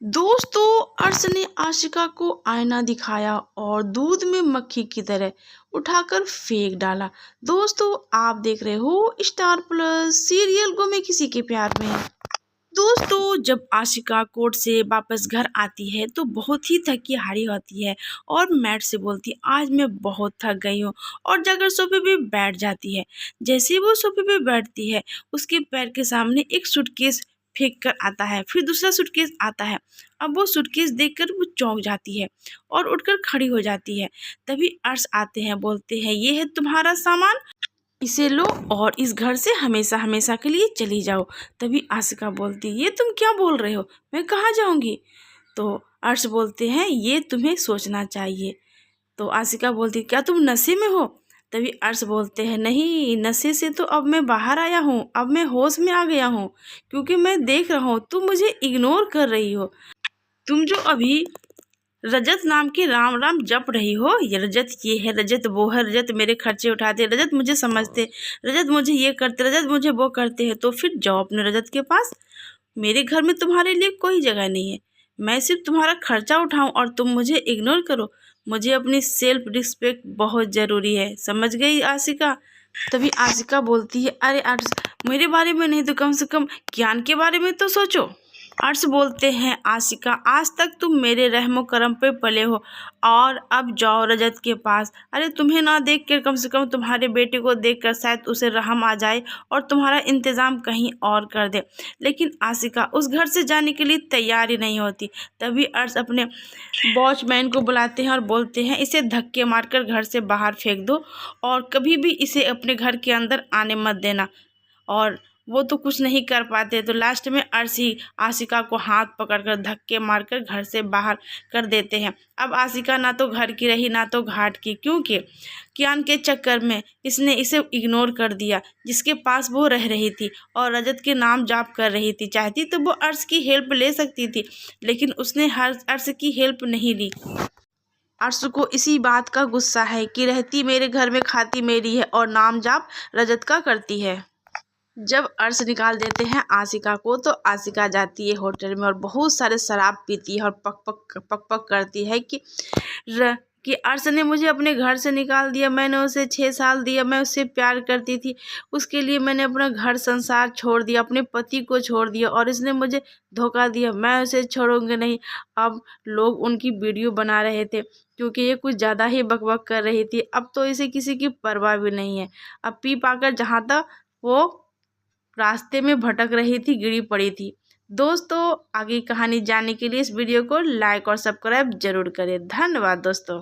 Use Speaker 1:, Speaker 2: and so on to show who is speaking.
Speaker 1: दोस्तों, अर्श ने आशिका को आईना दिखाया और दूध में मक्खी की तरह उठाकर फेंक डाला। दोस्तों, आप देख रहे हो स्टार प्लस सीरियल गुमे किसी के प्यार में। दोस्तों, जब आशिका कोर्ट से वापस घर आती है तो बहुत ही थकी हारी होती है और मैट से बोलती आज मैं बहुत थक गई हूँ और जाकर सोफे पे बैठ जाती है। जैसे ही वो सोफे पे बैठती है उसके पैर के सामने एक सूटकेस फेंक कर आता है, फिर दूसरा सूटकेस आता है। अब वो सूटकेस देखकर वो चौंक जाती है और उठकर खड़ी हो जाती है। तभी अर्श आते हैं, बोलते हैं ये है तुम्हारा सामान, इसे लो और इस घर से हमेशा हमेशा के लिए चली जाओ। तभी आशिका बोलती ये तुम क्या बोल रहे हो, मैं कहाँ जाऊंगी। तो अर्श बोलते हैं ये तुम्हें सोचना चाहिए। तो आशिका बोलती क्या तुम नशे में हो। तभी अर्श बोलते हैं नहीं, नशे से तो अब मैं बाहर आया हूँ, अब मैं होश में आ गया हूँ, क्योंकि मैं देख रहा हूँ तुम मुझे इग्नोर कर रही हो। तुम जो अभी रजत नाम की राम राम जप रही हो, ये रजत ये है, रजत वो है, रजत मेरे खर्चे उठाते, रजत मुझे समझते, रजत मुझे ये करते, रजत मुझे वो करते हैं, तो फिर जाओ अपने रजत के पास। मेरे घर में तुम्हारे लिए कोई जगह नहीं है। मैं सिर्फ तुम्हारा खर्चा उठाऊं और तुम मुझे इग्नोर करो। मुझे अपनी सेल्फ रिस्पेक्ट बहुत ज़रूरी है, समझ गई आशिका। तभी आशिका बोलती है अरे अर्श, मेरे बारे में नहीं तो कम से कम ज्ञान के बारे में तो सोचो। अर्श बोलते हैं आशिका आज तक तुम मेरे रहमो करम पे पले हो और अब जाओ रजत के पास। अरे तुम्हें ना देख कर कम से कम तुम्हारे बेटे को देख कर शायद उसे रहम आ जाए और तुम्हारा इंतज़ाम कहीं और कर दे। लेकिन आशिका उस घर से जाने के लिए तैयार ही नहीं होती। तभी अर्श अपने वॉचमैन को बुलाते हैं और बोलते हैं इसे धक्के मारकर घर से बाहर फेंक दो और कभी भी इसे अपने घर के अंदर आने मत देना। और वो तो कुछ नहीं कर पाते, तो लास्ट में अर्श ही आशिका को हाथ पकड़कर धक्के मारकर घर से बाहर कर देते हैं। अब आशिका ना तो घर की रही ना तो घाट की, क्योंकि कियान के चक्कर में इसने इसे इग्नोर कर दिया जिसके पास वो रह रही थी और रजत के नाम जाप कर रही थी। चाहती तो वो अर्श की हेल्प ले सकती थी, लेकिन उसने हर अर्श की हेल्प नहीं ली। अर्श को इसी बात का गुस्सा है कि रहती मेरे घर में, खाती मेरी है और नाम जाप रजत का करती है। जब अर्श निकाल देते हैं आशिका को तो आशिका जाती है होटल में और बहुत सारे शराब पीती है और पक पक पक पक करती है कि अर्श ने मुझे अपने घर से निकाल दिया, मैंने उसे 6 साल दिया, मैं उससे प्यार करती थी, उसके लिए मैंने अपना घर संसार छोड़ दिया, अपने पति को छोड़ दिया और इसने मुझे धोखा दिया, मैं उसे छोड़ूंगी नहीं। अब लोग उनकी वीडियो बना रहे थे क्योंकि ये कुछ ज़्यादा ही बकबक कर रही थी। अब तो इसे किसी की परवाह भी नहीं है। अब पी पाकर जहाँ तक वो रास्ते में भटक रही थी, गिरी पड़ी थी। दोस्तों, आगे कहानी जानने के लिए इस वीडियो को लाइक और सब्सक्राइब जरूर करें। धन्यवाद दोस्तों।